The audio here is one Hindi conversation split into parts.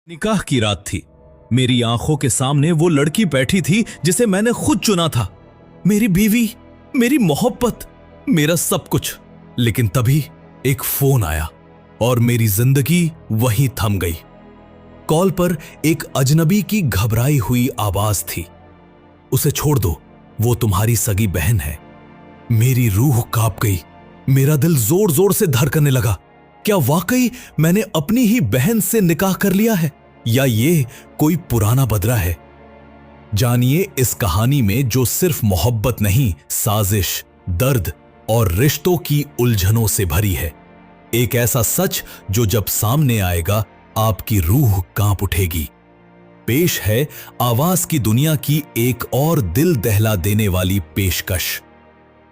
निकाह की रात थी। मेरी आंखों के सामने वो लड़की बैठी थी जिसे मैंने खुद चुना था। मेरी बीवी, मेरी मोहब्बत, मेरा सब कुछ। लेकिन तभी एक फोन आया और मेरी जिंदगी वहीं थम गई। कॉल पर एक अजनबी की घबराई हुई आवाज थी। उसे छोड़ दो, वो तुम्हारी सगी बहन है। मेरी रूह कांप गई। मेरा दिल जोर जोर से धड़कने लगा। क्या वाकई मैंने अपनी ही बहन से निकाह कर लिया है, या ये कोई पुराना बदरा है? जानिए इस कहानी में जो सिर्फ मोहब्बत नहीं, साजिश, दर्द और रिश्तों की उलझनों से भरी है। एक ऐसा सच जो जब सामने आएगा आपकी रूह कांप उठेगी। पेश है आवाज की दुनिया की एक और दिल दहला देने वाली पेशकश।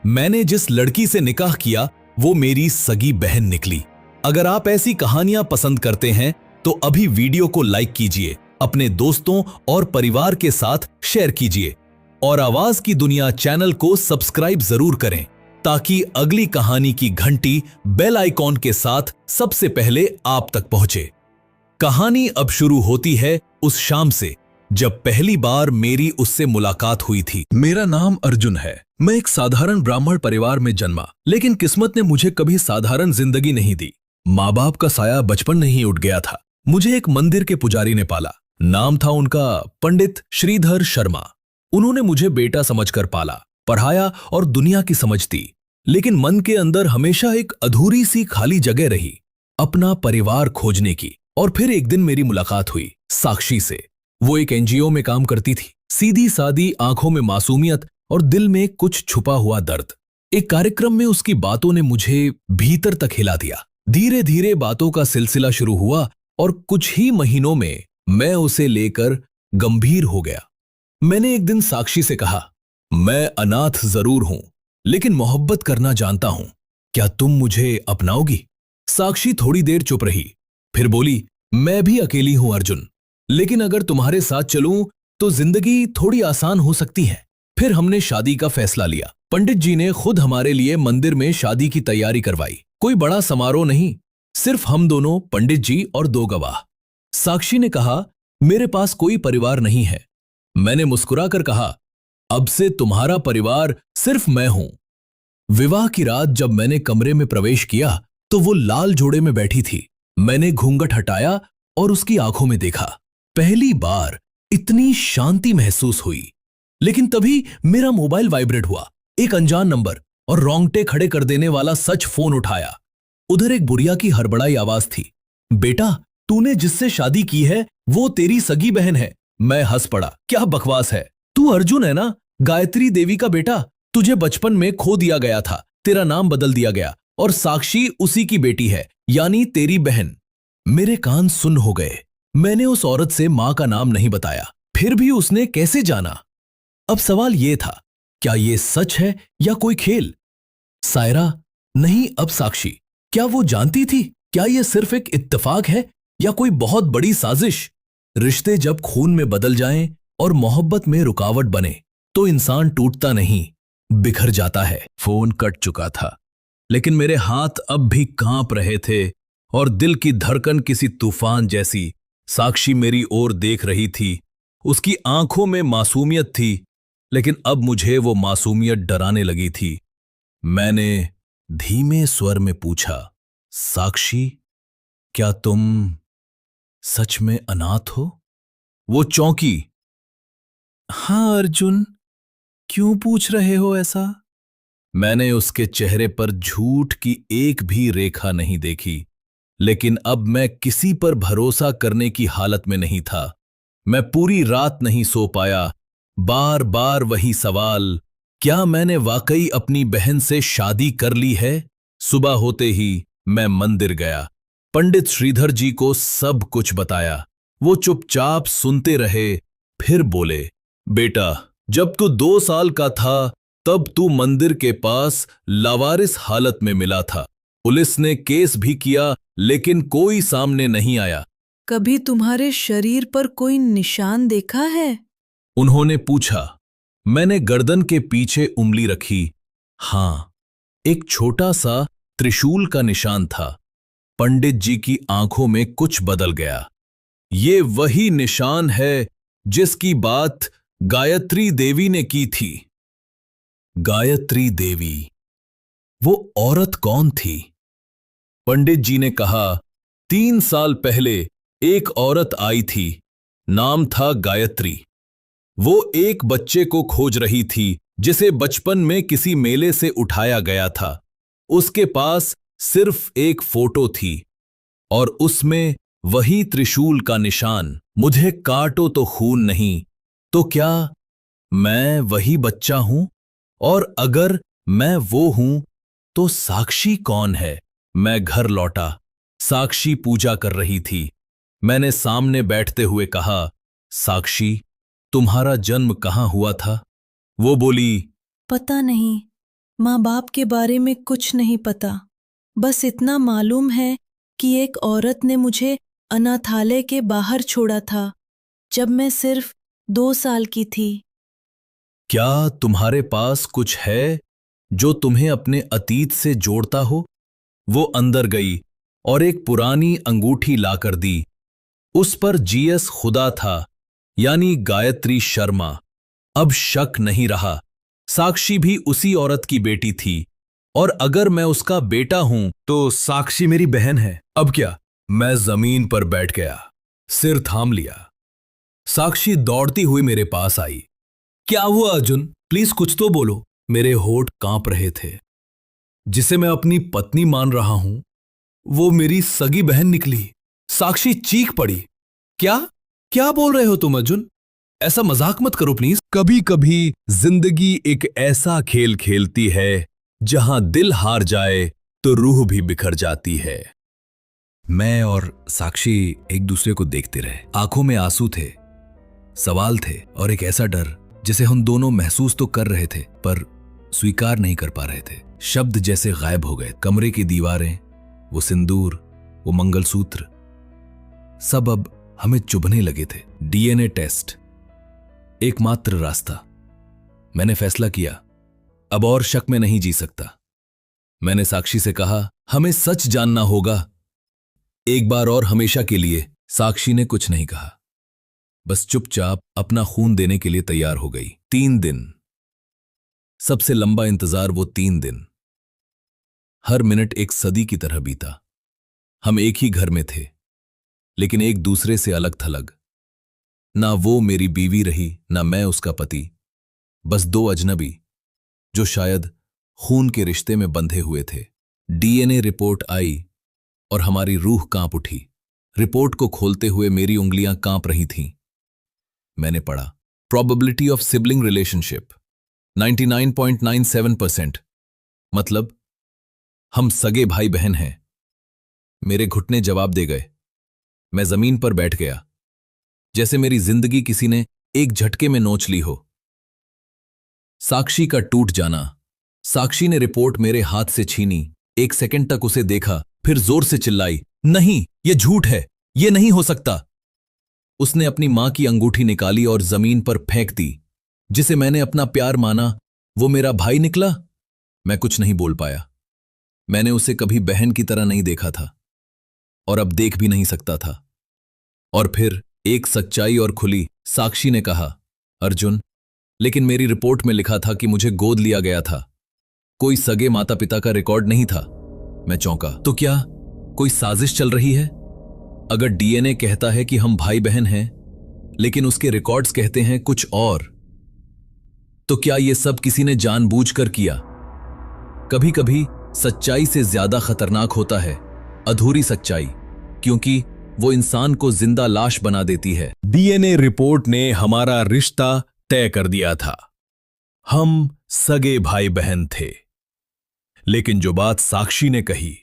मैंने जिस लड़की से निकाह किया वो मेरी सगी बहन निकली। अगर आप ऐसी कहानियां पसंद करते हैं तो अभी वीडियो को लाइक कीजिए, अपने दोस्तों और परिवार के साथ शेयर कीजिए और आवाज की दुनिया चैनल को सब्सक्राइब जरूर करें ताकि अगली कहानी की घंटी बेल आइकॉन के साथ सबसे पहले आप तक पहुंचे। कहानी अब शुरू होती है उस शाम से जब पहली बार मेरी उससे मुलाकात हुई थी। मेरा नाम अर्जुन है। मैं एक साधारण ब्राह्मण परिवार में जन्मा, लेकिन किस्मत ने मुझे कभी साधारण जिंदगी नहीं दी। माँ बाप का साया बचपन में ही उठ गया था। मुझे एक मंदिर के पुजारी ने पाला। नाम था उनका पंडित श्रीधर शर्मा। उन्होंने मुझे बेटा समझकर पाला, पढ़ाया और दुनिया की समझ दी। लेकिन मन के अंदर हमेशा एक अधूरी सी खाली जगह रही, अपना परिवार खोजने की। और फिर एक दिन मेरी मुलाकात हुई साक्षी से। वो एक एनजीओ में काम करती थी। सीधी सादी आंखों में मासूमियत और दिल में कुछ छुपा हुआ दर्द। एक कार्यक्रम में उसकी बातों ने मुझे भीतर तक हिला दिया। धीरे धीरे बातों का सिलसिला शुरू हुआ और कुछ ही महीनों में मैं उसे लेकर गंभीर हो गया। मैंने एक दिन साक्षी से कहा, मैं अनाथ जरूर हूं, लेकिन मोहब्बत करना जानता हूं। क्या तुम मुझे अपनाओगी? साक्षी थोड़ी देर चुप रही, फिर बोली, मैं भी अकेली हूं अर्जुन, लेकिन अगर तुम्हारे साथ चलूं तो जिंदगी थोड़ी आसान हो सकती है। फिर हमने शादी का फैसला लिया। पंडित जी ने खुद हमारे लिए मंदिर में शादी की तैयारी करवाई। कोई बड़ा समारोह नहीं, सिर्फ हम दोनों, पंडित जी और 2 गवाह। साक्षी ने कहा, मेरे पास कोई परिवार नहीं है। मैंने मुस्कुराकर कहा, अब से तुम्हारा परिवार सिर्फ मैं हूं। विवाह की रात जब मैंने कमरे में प्रवेश किया तो वो लाल जोड़े में बैठी थी। मैंने घूंघट हटाया और उसकी आंखों में देखा। पहली बार इतनी शांति महसूस हुई। लेकिन तभी मेरा मोबाइल वाइब्रेट हुआ। एक अनजान नंबर और रोंगटे खड़े कर देने वाला सच फोन उठाया। उधर एक बुढ़िया की हड़बड़ाई आवाज थी, बेटा, तूने जिससे शादी की है वो तेरी सगी बहन है। मैं हंस पड़ा, क्या बकवास है? तू अर्जुन है ना, गायत्री देवी का बेटा। तुझे बचपन में खो दिया गया था, तेरा नाम बदल दिया गया और साक्षी उसी की बेटी है, यानी तेरी बहन। मेरे कान सुन्न हो गए। मैंने उस औरत से मां का नाम नहीं बताया, फिर भी उसने कैसे जाना? अब सवाल यह था, क्या यह सच है या कोई खेल? सायरा, नहीं, अब साक्षी, क्या वो जानती थी? क्या यह सिर्फ एक इत्तेफाक है या कोई बहुत बड़ी साजिश? रिश्ते जब खून में बदल जाएं और मोहब्बत में रुकावट बने तो इंसान टूटता नहीं, बिखर जाता है। फोन कट चुका था, लेकिन मेरे हाथ अब भी कांप रहे थे और दिल की धड़कन किसी तूफान जैसी। साक्षी मेरी ओर देख रही थी। उसकी आंखों में मासूमियत थी, लेकिन अब मुझे वो मासूमियत डराने लगी थी। मैंने धीमे स्वर में पूछा, साक्षी, क्या तुम सच में अनाथ हो? वो चौंकी। हाँ अर्जुन, क्यों पूछ रहे हो ऐसा? मैंने उसके चेहरे पर झूठ की एक भी रेखा नहीं देखी, लेकिन अब मैं किसी पर भरोसा करने की हालत में नहीं था। मैं पूरी रात नहीं सो पाया। बार बार वही सवाल, क्या मैंने वाकई अपनी बहन से शादी कर ली है? सुबह होते ही मैं मंदिर गया। पंडित श्रीधर जी को सब कुछ बताया। वो चुपचाप सुनते रहे, फिर बोले, बेटा, जब तू 2 साल का था तब तू मंदिर के पास लावारिस हालत में मिला था। पुलिस ने केस भी किया, लेकिन कोई सामने नहीं आया। कभी तुम्हारे शरीर पर कोई निशान देखा है? उन्होंने पूछा। मैंने गर्दन के पीछे उंगली रखी। हां, एक छोटा सा त्रिशूल का निशान था। पंडित जी की आंखों में कुछ बदल गया। ये वही निशान है जिसकी बात गायत्री देवी ने की थी। गायत्री देवी, वो औरत कौन थी? पंडित जी ने कहा, 3 साल पहले एक औरत आई थी, नाम था गायत्री। वो एक बच्चे को खोज रही थी जिसे बचपन में किसी मेले से उठाया गया था। उसके पास सिर्फ एक फोटो थी और उसमें वही त्रिशूल का निशान। मुझे काटो तो खून नहीं, तो क्या मैं वही बच्चा हूं? और अगर मैं वो हूं तो साक्षी कौन है? मैं घर लौटा। साक्षी पूजा कर रही थी। मैंने सामने बैठते हुए कहा, साक्षी, तुम्हारा जन्म कहां हुआ था? वो बोली, पता नहीं, माँ बाप के बारे में कुछ नहीं पता। बस इतना मालूम है कि एक औरत ने मुझे अनाथालय के बाहर छोड़ा था जब मैं सिर्फ 2 साल की थी। क्या तुम्हारे पास कुछ है जो तुम्हें अपने अतीत से जोड़ता हो? वो अंदर गई और एक पुरानी अंगूठी लाकर दी। उस पर जीएस खुदा था, यानी गायत्री शर्मा। अब शक नहीं रहा, साक्षी भी उसी औरत की बेटी थी, और अगर मैं उसका बेटा हूं तो साक्षी मेरी बहन है। अब क्या? मैं जमीन पर बैठ गया, सिर थाम लिया। साक्षी दौड़ती हुई मेरे पास आई। क्या हुआ अर्जुन? प्लीज कुछ तो बोलो। मेरे होठ कांप रहे थे। जिसे मैं अपनी पत्नी मान रहा हूं, वो मेरी सगी बहन निकली। साक्षी चीख पड़ी। क्या क्या बोल रहे हो तुम अर्जुन? ऐसा मजाक मत करो प्लीज। कभी कभी जिंदगी एक ऐसा खेल खेलती है जहां दिल हार जाए तो रूह भी बिखर जाती है। मैं और साक्षी एक दूसरे को देखते रहे। आंखों में आंसू थे, सवाल थे और एक ऐसा डर जिसे हम दोनों महसूस तो कर रहे थे पर स्वीकार नहीं कर पा रहे थे। शब्द जैसे गायब हो गए। कमरे की दीवारें, वो सिंदूर, वो मंगलसूत्र, सब अब हमें चुभने लगे थे। डीएनए टेस्ट, एकमात्र रास्ता। मैंने फैसला किया, अब और शक में नहीं जी सकता। मैंने साक्षी से कहा, हमें सच जानना होगा, एक बार और हमेशा के लिए। साक्षी ने कुछ नहीं कहा, बस चुपचाप अपना खून देने के लिए तैयार हो गई। 3 दिन, सबसे लंबा इंतजार वो 3 दिन। हर मिनट एक सदी की तरह बीता। हम एक ही घर में थे, लेकिन एक दूसरे से अलग थलग। ना वो मेरी बीवी रही, ना मैं उसका पति। बस 2 अजनबी जो शायद खून के रिश्ते में बंधे हुए थे। डीएनए रिपोर्ट आई और हमारी रूह कांप उठी। रिपोर्ट को खोलते हुए मेरी उंगलियां कांप रही थीं। मैंने पढ़ा, प्रोबेबिलिटी ऑफ सिबलिंग रिलेशनशिप 99.97%, मतलब हम सगे भाई बहन हैं। मेरे घुटने जवाब दे गए। मैं जमीन पर बैठ गया, जैसे मेरी जिंदगी किसी ने एक झटके में नोच ली हो। साक्षी का टूट जाना। साक्षी ने रिपोर्ट मेरे हाथ से छीनी। 1 सेकंड तक उसे देखा, फिर जोर से चिल्लाई, नहीं, यह झूठ है, यह नहीं हो सकता। उसने अपनी मां की अंगूठी निकाली और जमीन पर फेंक दी। जिसे मैंने अपना प्यार माना, वो मेरा भाई निकला। मैं कुछ नहीं बोल पाया। मैंने उसे कभी बहन की तरह नहीं देखा था और अब देख भी नहीं सकता था। और फिर एक सच्चाई और खुली। साक्षी ने कहा, अर्जुन, लेकिन मेरी रिपोर्ट में लिखा था कि मुझे गोद लिया गया था। कोई सगे माता पिता का रिकॉर्ड नहीं था। मैं चौंका। तो क्या कोई साजिश चल रही है? अगर डीएनए कहता है कि हम भाई बहन हैं, लेकिन उसके रिकॉर्ड्स कहते हैं कुछ और, तो क्या यह सब किसी ने जानबूझकर किया? कभी कभी सच्चाई से ज्यादा खतरनाक होता है अधूरी सच्चाई, क्योंकि वो इंसान को जिंदा लाश बना देती है। डीएनए रिपोर्ट ने हमारा रिश्ता तय कर दिया था। हम सगे भाई बहन थे। लेकिन जो बात साक्षी ने कही,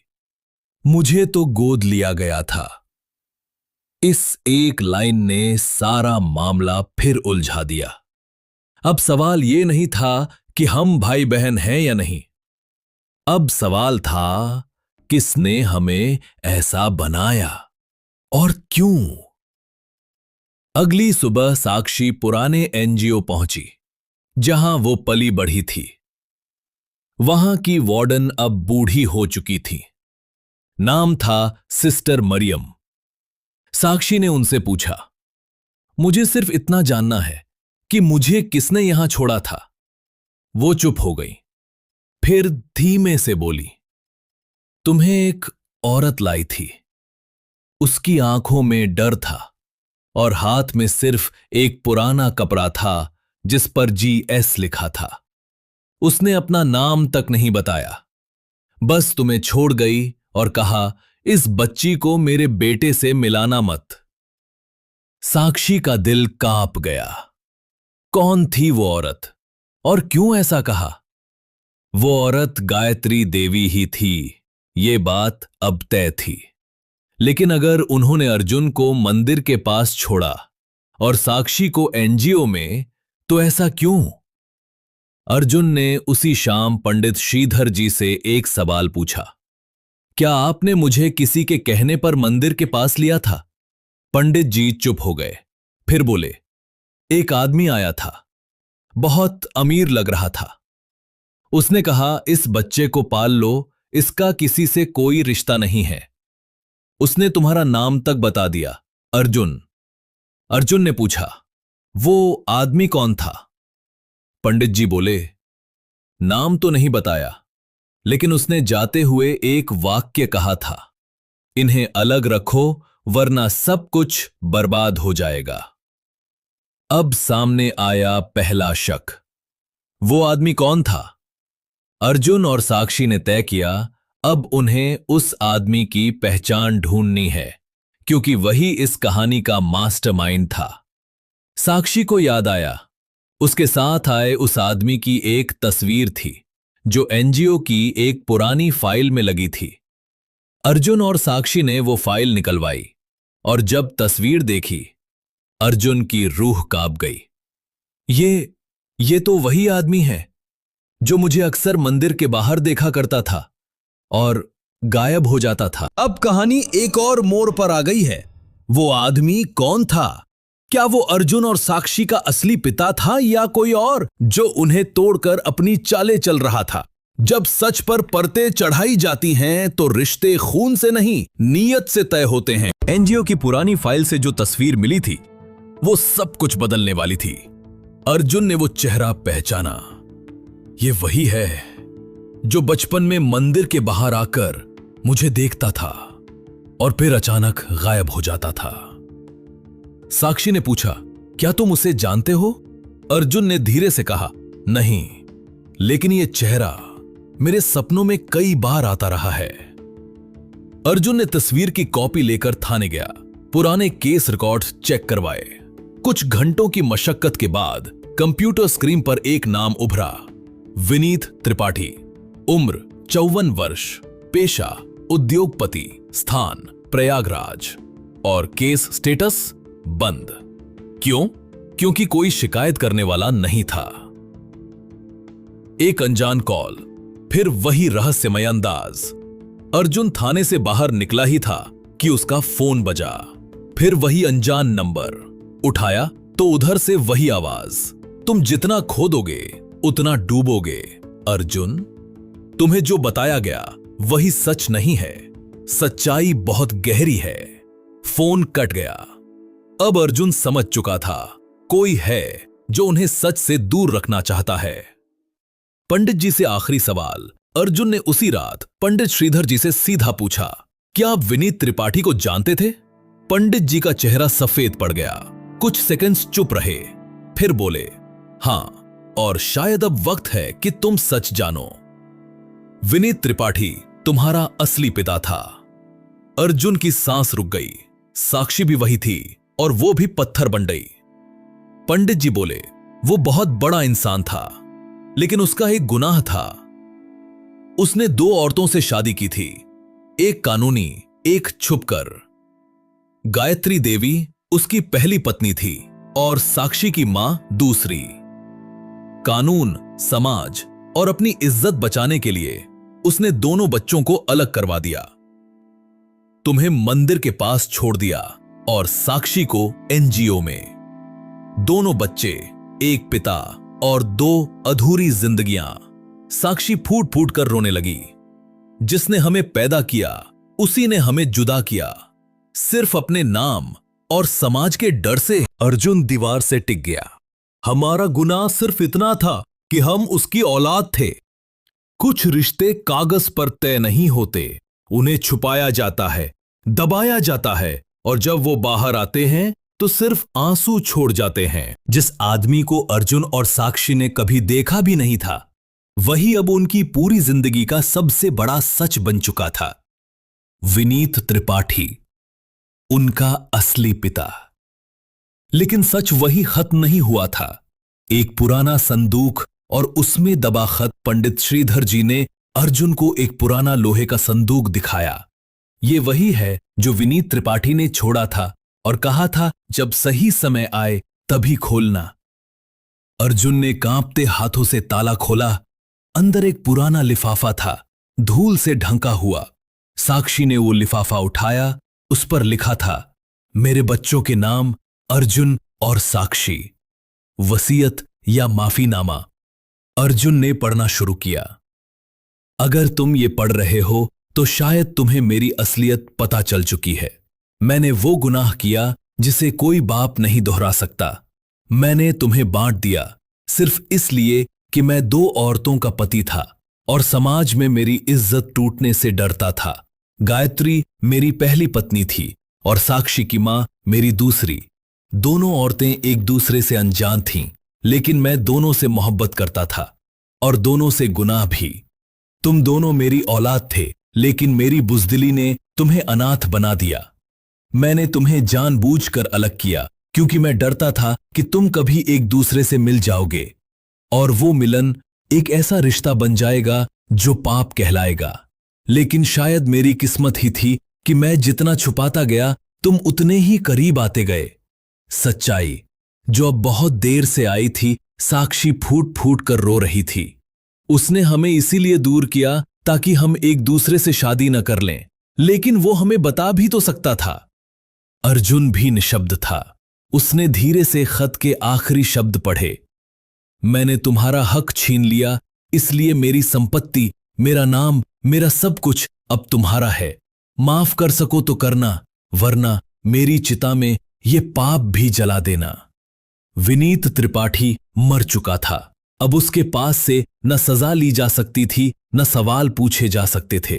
मुझे तो गोद लिया गया था, इस एक लाइन ने सारा मामला फिर उलझा दिया। अब सवाल यह नहीं था कि हम भाई बहन हैं या नहीं। अब सवाल था, किसने हमें ऐसा बनाया और क्यों? अगली सुबह साक्षी पुराने एनजीओ पहुंची, जहां वो पली बढ़ी थी। वहां की वार्डन अब बूढ़ी हो चुकी थी। नाम था सिस्टर मरियम। साक्षी ने उनसे पूछा, मुझे सिर्फ इतना जानना है कि मुझे किसने यहां छोड़ा था। वो चुप हो गई, फिर धीमे से बोली, तुम्हें एक औरत लाई थी। उसकी आंखों में डर था और हाथ में सिर्फ एक पुराना कपड़ा था जिस पर GS लिखा था। उसने अपना नाम तक नहीं बताया, बस तुम्हें छोड़ गई और कहा, इस बच्ची को मेरे बेटे से मिलाना मत। साक्षी का दिल कांप गया। कौन थी वो औरत और क्यों ऐसा कहा? वो औरत गायत्री देवी ही थी, ये बात अब तय थी। लेकिन अगर उन्होंने अर्जुन को मंदिर के पास छोड़ा और साक्षी को NGO में, तो ऐसा क्यों? अर्जुन ने उसी शाम पंडित श्रीधर जी से एक सवाल पूछा, क्या आपने मुझे किसी के कहने पर मंदिर के पास लिया था? पंडित जी चुप हो गए, फिर बोले, एक आदमी आया था, बहुत अमीर लग रहा था। उसने कहा, इस बच्चे को पाल लो, इसका किसी से कोई रिश्ता नहीं है। उसने तुम्हारा नाम तक बता दिया, अर्जुन। अर्जुन ने पूछा, वो आदमी कौन था? पंडित जी बोले, नाम तो नहीं बताया, लेकिन उसने जाते हुए एक वाक्य कहा था, इन्हें अलग रखो वरना सब कुछ बर्बाद हो जाएगा। अब सामने आया पहला शक। वो आदमी कौन था? अर्जुन और साक्षी ने तय किया, अब उन्हें उस आदमी की पहचान ढूंढनी है, क्योंकि वही इस कहानी का मास्टरमाइंड था। साक्षी को याद आया, उसके साथ आए उस आदमी की एक तस्वीर थी जो NGO की एक पुरानी फाइल में लगी थी। अर्जुन और साक्षी ने वो फाइल निकलवाई और जब तस्वीर देखी, अर्जुन की रूह कांप गई। ये तो वही आदमी है जो मुझे अक्सर मंदिर के बाहर देखा करता था और गायब हो जाता था। अब कहानी एक और मोड़ पर आ गई है। वो आदमी कौन था? क्या वो अर्जुन और साक्षी का असली पिता था या कोई और जो उन्हें तोड़कर अपनी चालें चल रहा था? जब सच पर परतें चढ़ाई जाती हैं तो रिश्ते खून से नहीं, नीयत से तय होते हैं। NGO की पुरानी फाइल से जो तस्वीर मिली थी, वो सब कुछ बदलने वाली थी। अर्जुन ने वो चेहरा पहचाना। ये वही है जो बचपन में मंदिर के बाहर आकर मुझे देखता था और फिर अचानक गायब हो जाता था। साक्षी ने पूछा, क्या तुम उसे जानते हो? अर्जुन ने धीरे से कहा, नहीं, लेकिन ये चेहरा मेरे सपनों में कई बार आता रहा है। अर्जुन ने तस्वीर की कॉपी लेकर थाने गया, पुराने केस रिकॉर्ड चेक करवाए। कुछ घंटों की मशक्कत के बाद कंप्यूटर स्क्रीन पर एक नाम उभरा, विनीत त्रिपाठी। उम्र 54 वर्ष, पेशा उद्योगपति, स्थान प्रयागराज, और केस स्टेटस बंद। क्यों? क्योंकि कोई शिकायत करने वाला नहीं था। एक अनजान कॉल, फिर वही रहस्यमय अंदाज। अर्जुन थाने से बाहर निकला ही था कि उसका फोन बजा। फिर वही अनजान नंबर। उठाया तो उधर से वही आवाज, तुम जितना खोदोगे उतना डूबोगे अर्जुन। तुम्हें जो बताया गया वही सच नहीं है, सच्चाई बहुत गहरी है। फोन कट गया। अब अर्जुन समझ चुका था, कोई है जो उन्हें सच से दूर रखना चाहता है। पंडित जी से आखिरी सवाल अर्जुन ने उसी रात पंडित श्रीधर जी से सीधा पूछा, क्या आप विनीत त्रिपाठी को जानते थे? पंडित जी का चेहरा सफेद पड़ गया। कुछ सेकंड्स चुप रहे, फिर बोले, हां, और शायद अब वक्त है कि तुम सच जानो। विनीत त्रिपाठी तुम्हारा असली पिता था। अर्जुन की सांस रुक गई। साक्षी भी वही थी और वो भी पत्थर बन गई। पंडित जी बोले, वो बहुत बड़ा इंसान था, लेकिन उसका एक गुनाह था। उसने 2 औरतों से शादी की थी, एक कानूनी, एक छुपकर। गायत्री देवी उसकी पहली पत्नी थी और साक्षी की मां दूसरी। कानून, समाज और अपनी इज्जत बचाने के लिए उसने दोनों बच्चों को अलग करवा दिया। तुम्हें मंदिर के पास छोड़ दिया और साक्षी को NGO में। दोनों बच्चे, एक पिता और 2 अधूरी जिंदगियां। साक्षी फूट फूट कर रोने लगी। जिसने हमें पैदा किया उसी ने हमें जुदा किया। सिर्फ अपने नाम और समाज के डर से अर्जुन दीवार से टिक गया। हमारा गुनाह सिर्फ इतना था कि हम उसकी औलाद थे। कुछ रिश्ते कागज पर तय नहीं होते, उन्हें छुपाया जाता है, दबाया जाता है, और जब वो बाहर आते हैं तो सिर्फ आंसू छोड़ जाते हैं। जिस आदमी को अर्जुन और साक्षी ने कभी देखा भी नहीं था, वही अब उनकी पूरी जिंदगी का सबसे बड़ा सच बन चुका था। विनीत त्रिपाठी, उनका असली पिता। लेकिन सच वही खत्म नहीं हुआ था। एक पुराना संदूक और उसमें दबा खत। पंडित श्रीधर जी ने अर्जुन को एक पुराना लोहे का संदूक दिखाया। ये वही है जो विनीत त्रिपाठी ने छोड़ा था और कहा था, जब सही समय आए तभी खोलना। अर्जुन ने कांपते हाथों से ताला खोला। अंदर एक पुराना लिफाफा था, धूल से ढंका हुआ। साक्षी ने वो लिफाफा उठाया। उस पर लिखा था, मेरे बच्चों के नाम अर्जुन और साक्षी, वसीयत या माफीनामा। अर्जुन ने पढ़ना शुरू किया। अगर तुम ये पढ़ रहे हो तो शायद तुम्हें मेरी असलियत पता चल चुकी है। मैंने वो गुनाह किया जिसे कोई बाप नहीं दोहरा सकता। मैंने तुम्हें बांट दिया सिर्फ इसलिए कि मैं 2 औरतों का पति था और समाज में मेरी इज्जत टूटने से डरता था। गायत्री मेरी पहली पत्नी थी और साक्षी की मां मेरी दूसरी। दोनों औरतें एक दूसरे से अनजान थीं, लेकिन मैं दोनों से मोहब्बत करता था और दोनों से गुनाह भी। तुम दोनों मेरी औलाद थे, लेकिन मेरी बुज़दिली ने तुम्हें अनाथ बना दिया। मैंने तुम्हें जानबूझकर अलग किया क्योंकि मैं डरता था कि तुम कभी एक दूसरे से मिल जाओगे और वो मिलन एक ऐसा रिश्ता बन जाएगा जो पाप कहलाएगा। लेकिन शायद मेरी किस्मत ही थी कि मैं जितना छुपाता गया तुम उतने ही करीब आते गए। सच्चाई जो अब बहुत देर से आई थी। साक्षी फूट फूट कर रो रही थी। उसने हमें इसीलिए दूर किया ताकि हम एक दूसरे से शादी न कर लें, लेकिन वो हमें बता भी तो सकता था। अर्जुन भी निशब्द था। उसने धीरे से खत के आखिरी शब्द पढ़े, मैंने तुम्हारा हक छीन लिया, इसलिए मेरी संपत्ति, मेरा नाम, मेरा सब कुछ अब तुम्हारा है। माफ कर सको तो करना, वरना मेरी चिता में ये पाप भी जला देना। विनीत त्रिपाठी मर चुका था। अब उसके पास से न सजा ली जा सकती थी, न सवाल पूछे जा सकते थे।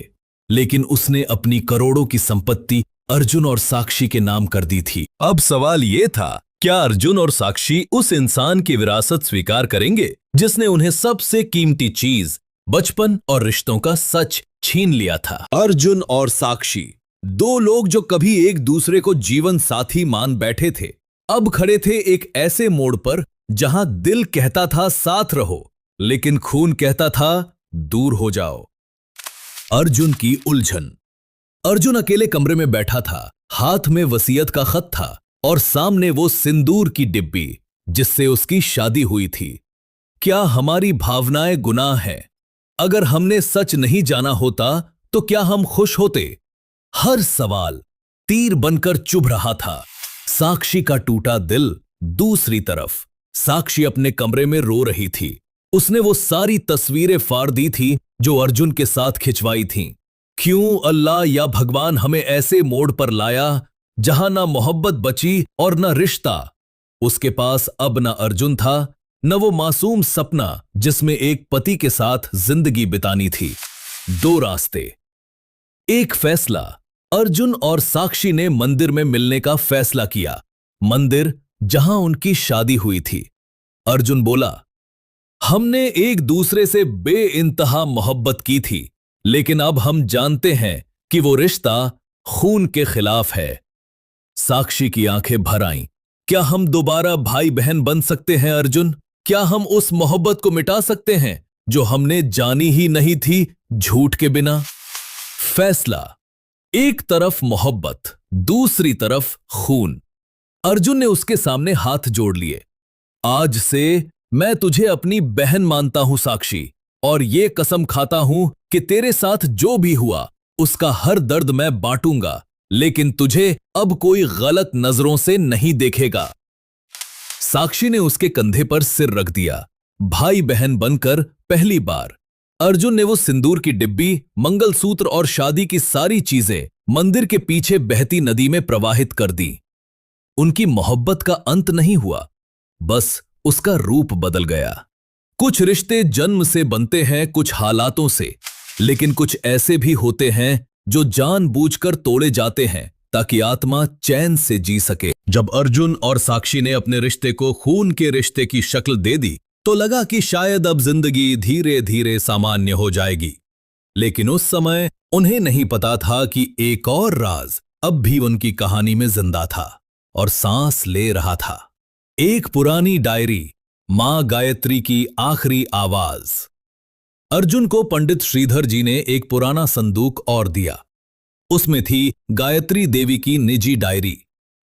लेकिन उसने अपनी करोड़ों की संपत्ति अर्जुन और साक्षी के नाम कर दी थी। अब सवाल यह था, क्या अर्जुन और साक्षी उस इंसान की विरासत स्वीकार करेंगे जिसने उन्हें सबसे कीमती चीज, बचपन और रिश्तों का सच छीन लिया था? अर्जुन और साक्षी, 2 लोग जो कभी एक दूसरे को जीवन साथी मान बैठे थे, अब खड़े थे एक ऐसे मोड़ पर जहां दिल कहता था साथ रहो, लेकिन खून कहता था दूर हो जाओ। अर्जुन की उलझन। अर्जुन अकेले कमरे में बैठा था। हाथ में वसीयत का खत था और सामने वो सिंदूर की डिब्बी जिससे उसकी शादी हुई थी। क्या हमारी भावनाएं गुनाह है? अगर हमने सच नहीं जाना होता तो क्या हम खुश होते? हर सवाल तीर बनकर चुभ रहा था। साक्षी का टूटा दिल। दूसरी तरफ साक्षी अपने कमरे में रो रही थी। उसने वो सारी तस्वीरें फाड़ दी थी जो अर्जुन के साथ खिंचवाई थीं। क्यों अल्लाह या भगवान हमें ऐसे मोड़ पर लाया जहां ना मोहब्बत बची और ना रिश्ता? उसके पास अब ना अर्जुन था, न वो मासूम सपना जिसमें एक पति के साथ जिंदगी बितानी थी। 2 रास्ते, एक फैसला। अर्जुन और साक्षी ने मंदिर में मिलने का फैसला किया, मंदिर जहां उनकी शादी हुई थी। अर्जुन बोला, हमने एक दूसरे से बेइंतहा मोहब्बत की थी, लेकिन अब हम जानते हैं कि वो रिश्ता खून के खिलाफ है। साक्षी की आंखें भर आईं। क्या हम दोबारा भाई बहन बन सकते हैं अर्जुन? क्या हम उस मोहब्बत को मिटा सकते हैं जो हमने जानी ही नहीं थी झूठ के बिना? फैसला, एक तरफ मोहब्बत, दूसरी तरफ खून। अर्जुन ने उसके सामने हाथ जोड़ लिए। आज से मैं तुझे अपनी बहन मानता हूं साक्षी, और ये कसम खाता हूं कि तेरे साथ जो भी हुआ उसका हर दर्द मैं बांटूंगा, लेकिन तुझे अब कोई गलत नजरों से नहीं देखेगा। साक्षी ने उसके कंधे पर सिर रख दिया। भाई बहन बनकर पहली बार अर्जुन ने वो सिंदूर की डिब्बी, मंगलसूत्र और शादी की सारी चीजें मंदिर के पीछे बहती नदी में प्रवाहित कर दी। उनकी मोहब्बत का अंत नहीं हुआ, बस उसका रूप बदल गया। कुछ रिश्ते जन्म से बनते हैं, कुछ हालातों से, लेकिन कुछ ऐसे भी होते हैं जो जानबूझकर तोड़े जाते हैं ताकि आत्मा चैन से जी सके। जब अर्जुन और साक्षी ने अपने रिश्ते को खून के रिश्ते की शक्ल दे दी तो लगा कि शायद अब जिंदगी धीरे धीरे सामान्य हो जाएगी। लेकिन उस समय उन्हें नहीं पता था कि एक और राज अब भी उनकी कहानी में जिंदा था और सांस ले रहा था। एक पुरानी डायरी, मां गायत्री की आखिरी आवाज। अर्जुन को पंडित श्रीधर जी ने एक पुराना संदूक और दिया। उसमें थी गायत्री देवी की निजी डायरी।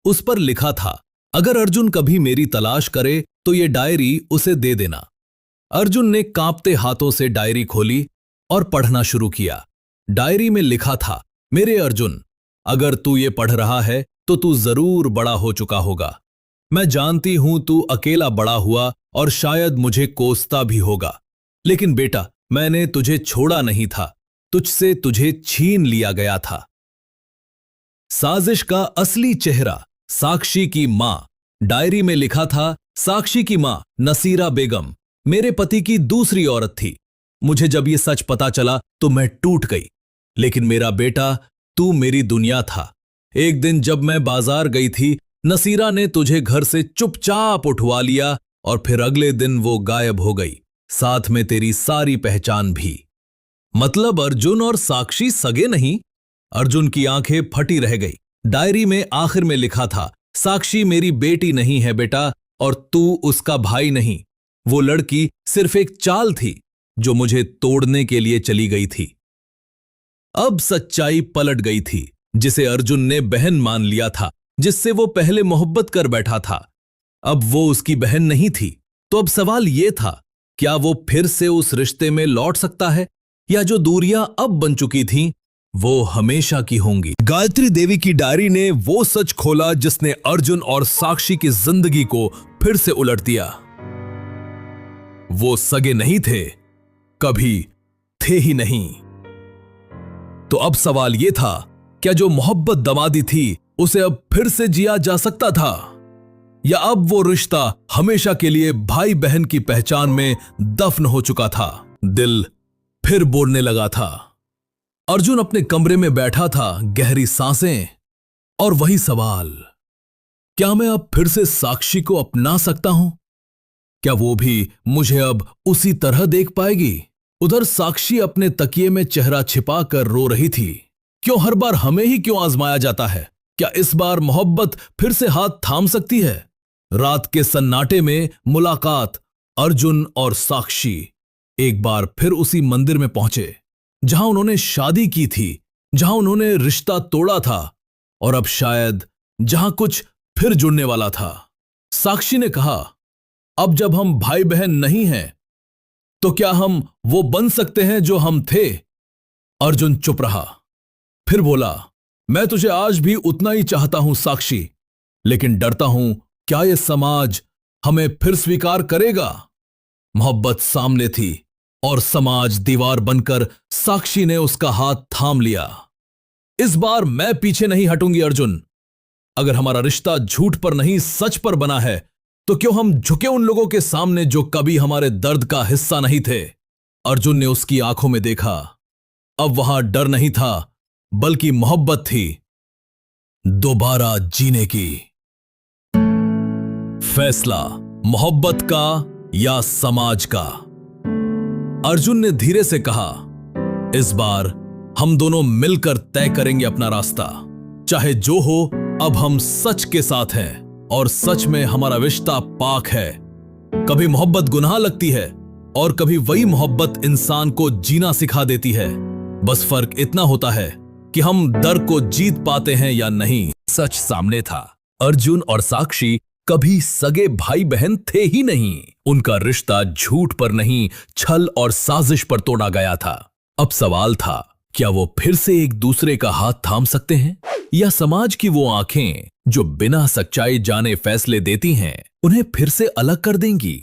उस पर लिखा था, अगर अर्जुन कभी मेरी तलाश करे तो ये डायरी उसे दे देना। अर्जुन ने कांपते हाथों से डायरी खोली और पढ़ना शुरू किया। डायरी में लिखा था, मेरे अर्जुन, अगर तू ये पढ़ रहा है तो तू जरूर बड़ा हो चुका होगा। मैं जानती हूं तू अकेला बड़ा हुआ और शायद मुझे कोसता भी होगा, लेकिन बेटा मैंने तुझे छोड़ा नहीं था, तुझसे तुझे छीन लिया गया था। साजिश का असली चेहरा, साक्षी की मां। डायरी में लिखा था, साक्षी की मां नसीरा बेगम मेरे पति की दूसरी औरत थी। मुझे जब ये सच पता चला तो मैं टूट गई, लेकिन मेरा बेटा तू मेरी दुनिया था। एक दिन जब मैं बाजार गई थी, नसीरा ने तुझे घर से चुपचाप उठवा लिया और फिर अगले दिन वो गायब हो गई, साथ में तेरी सारी पहचान भी। मतलब अर्जुन और साक्षी सगे नहीं? अर्जुन की आंखें फटी रह गई। डायरी में आखिर में लिखा था, साक्षी मेरी बेटी नहीं है बेटा, और तू उसका भाई नहीं। वो लड़की सिर्फ एक चाल थी जो मुझे तोड़ने के लिए चली गई थी। अब सच्चाई पलट गई थी। जिसे अर्जुन ने बहन मान लिया था, जिससे वो पहले मोहब्बत कर बैठा था, अब वो उसकी बहन नहीं थी। तो अब सवाल ये था, क्या वो फिर से उस रिश्ते में लौट सकता है, या जो दूरियां अब बन चुकी थीं वो हमेशा की होंगी? गायत्री देवी की डायरी ने वो सच खोला जिसने अर्जुन और साक्षी की जिंदगी को फिर से उलट दिया। वो सगे नहीं थे, कभी थे ही नहीं। तो अब सवाल यह था, क्या जो मोहब्बत दमादी थी उसे अब फिर से जिया जा सकता था, या अब वो रिश्ता हमेशा के लिए भाई बहन की पहचान में दफन हो चुका था? दिल फिर बोलने लगा था। अर्जुन अपने कमरे में बैठा था, गहरी सांसें और वही सवाल, क्या मैं अब फिर से साक्षी को अपना सकता हूं? क्या वो भी मुझे अब उसी तरह देख पाएगी? उधर साक्षी अपने तकिए में चेहरा छिपा कर रो रही थी। क्यों हर बार हमें ही क्यों आजमाया जाता है? क्या इस बार मोहब्बत फिर से हाथ थाम सकती है? रात के सन्नाटे में मुलाकात। अर्जुन और साक्षी एक बार फिर उसी मंदिर में पहुंचे जहां उन्होंने शादी की थी, जहां उन्होंने रिश्ता तोड़ा था, और अब शायद जहां कुछ फिर जुड़ने वाला था। साक्षी ने कहा, अब जब हम भाई बहन नहीं हैं तो क्या हम वो बन सकते हैं जो हम थे? अर्जुन चुप रहा, फिर बोला, मैं तुझे आज भी उतना ही चाहता हूं साक्षी, लेकिन डरता हूं क्या यह समाज हमें फिर स्वीकार करेगा? मोहब्बत सामने थी और समाज दीवार बनकर साक्षी ने उसका हाथ थाम लिया। इस बार मैं पीछे नहीं हटूंगी अर्जुन। अगर हमारा रिश्ता झूठ पर नहीं सच पर बना है तो क्यों हम झुके उन लोगों के सामने जो कभी हमारे दर्द का हिस्सा नहीं थे? अर्जुन ने उसकी आंखों में देखा। अब वहां डर नहीं था, बल्कि मोहब्बत थी, दोबारा जीने की। फैसला मोहब्बत का या समाज का? अर्जुन ने धीरे से कहा, इस बार हम दोनों मिलकर तय करेंगे अपना रास्ता। चाहे जो हो, अब हम सच के साथ हैं और सच में हमारा रिश्ता पाक है। कभी मोहब्बत गुनाह लगती है और कभी वही मोहब्बत इंसान को जीना सिखा देती है। बस फर्क इतना होता है कि हम डर को जीत पाते हैं या नहीं। सच सामने था। अर्जुन और साक्षी कभी सगे भाई बहन थे ही नहीं। उनका रिश्ता झूठ पर नहीं, छल और साजिश पर तोड़ा गया था। अब सवाल था, क्या वो फिर से एक दूसरे का हाथ थाम सकते हैं, या समाज की वो आंखें जो बिना सच्चाई जाने फैसले देती हैं उन्हें फिर से अलग कर देंगी?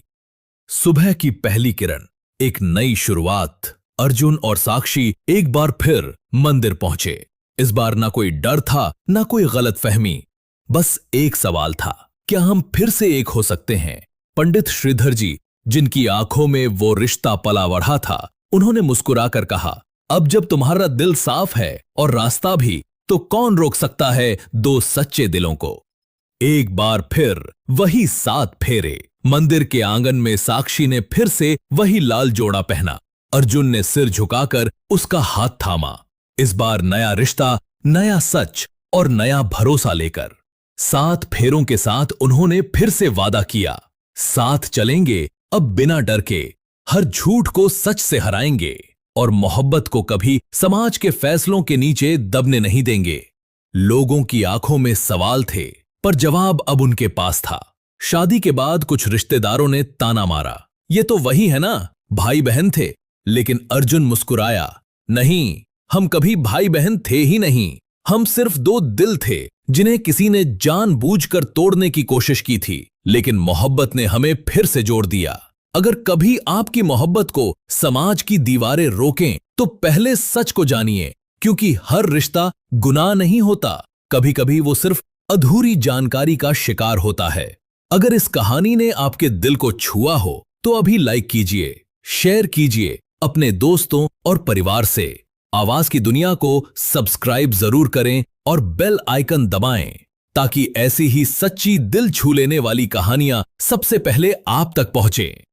सुबह की पहली किरण, एक नई शुरुआत। अर्जुन और साक्षी एक बार फिर मंदिर पहुंचे। इस बार ना कोई डर था, ना कोई गलतफहमी, बस एक सवाल था, क्या हम फिर से एक हो सकते हैं? पंडित श्रीधर जी, जिनकी आंखों में वो रिश्ता पला बढ़ा था, उन्होंने मुस्कुराकर कहा, अब जब तुम्हारा दिल साफ है और रास्ता भी, तो कौन रोक सकता है दो सच्चे दिलों को? एक बार फिर वही 7 फेरे। मंदिर के आंगन में साक्षी ने फिर से वही लाल जोड़ा पहना। अर्जुन ने सिर झुकाकर उसका हाथ थामा। इस बार नया रिश्ता, नया सच और नया भरोसा लेकर। 7 फेरों के साथ उन्होंने फिर से वादा किया, साथ चलेंगे अब बिना डर के, हर झूठ को सच से हराएंगे और मोहब्बत को कभी समाज के फैसलों के नीचे दबने नहीं देंगे। लोगों की आंखों में सवाल थे, पर जवाब अब उनके पास था। शादी के बाद कुछ रिश्तेदारों ने ताना मारा, ये तो वही है ना, भाई बहन थे। लेकिन अर्जुन मुस्कुराया, नहीं, हम कभी भाई बहन थे ही नहीं, हम सिर्फ 2 दिल थे जिन्हें किसी ने जानबूझकर तोड़ने की कोशिश की थी, लेकिन मोहब्बत ने हमें फिर से जोड़ दिया। अगर कभी आपकी मोहब्बत को समाज की दीवारें रोकें, तो पहले सच को जानिए, क्योंकि हर रिश्ता गुनाह नहीं होता, कभी कभी वो सिर्फ अधूरी जानकारी का शिकार होता है। अगर इस कहानी ने आपके दिल को छुआ हो, तो अभी लाइक कीजिए, शेयर कीजिए अपने दोस्तों और परिवार से। आवाज की दुनिया को सब्सक्राइब जरूर करें और बेल आइकन दबाएं, ताकि ऐसी ही सच्ची दिल छू लेने वाली कहानियां सबसे पहले आप तक पहुंचें।